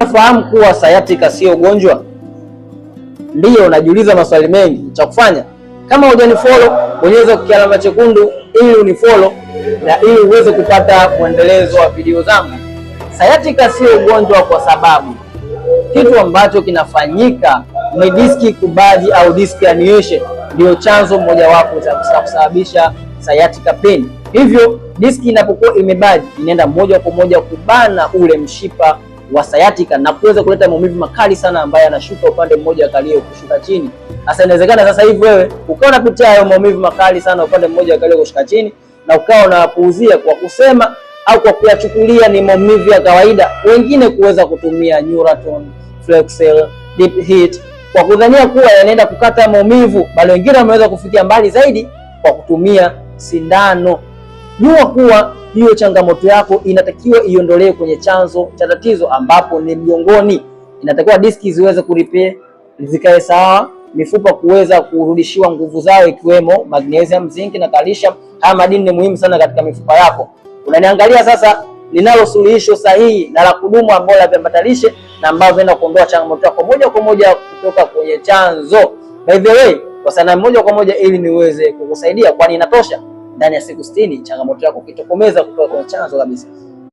Fahamu kuwa sciatica sio ugonjwa? Ndiyo, unajiuliza maswali mengi. Cha kufanya, kama hujanifollow, bonyeza kialama chekundu ili unifollow na ili uweze kupata mwendelezo wa video zangu. Sciatica sio ugonjwa kwa sababu kitu ambacho kinafanyika ni diski kubaji au disk herniation ndio chanzo mojawapo cha kusababisha sciatica pain. Hivyo diski inapokuwa imebaji inaenda moja kwa moja kubana ule mshipa wa sciatica na kuweza kuleta maumivu makali sana ambayo yanashuka upande mmoja wa kalio kushuka chini. Sasa inawezekana sasa hivi wewe ukawa unapitia hayo maumivu makali sana upande mmoja wa kalio kushuka chini na ukawa unapuuzia kwa kusema au kwa kuyachukulia ni maumivu ya kawaida, wengine kuweza kutumia Neurontin, Flexel, Deep Heat kwa kudhania kuwa yanaenda kukata maumivu, bali wengine wameweza kufikia mbali zaidi kwa kutumia sindano. Jua kuwa hiyo changamoto yako inatakiwa iondolewe kwenye chanzo cha tatizo ambapo ni mgongoni. Inatakiwa diski ziweze kurepair, zikae sawa, mifupa kuweza kurudishiwa nguvu zao ikiwemo magnesium, zinc na calcium. Haya madini ni muhimu sana katika mifupa yako. Unaniangalia sasa, linalo suluhisho sahihi na la kudumu ambalo laviambatanishe na ambalo vinaenda kuondoa changamoto yako moja kwa moja kutoka kwenye chanzo. By the way, kwa sana moja kwa moja ili niweze kukusaidia, kwani inatosha ndani ya siku 60 changamoto yako kitokomeza kutoka kwenye chanzo kabisa.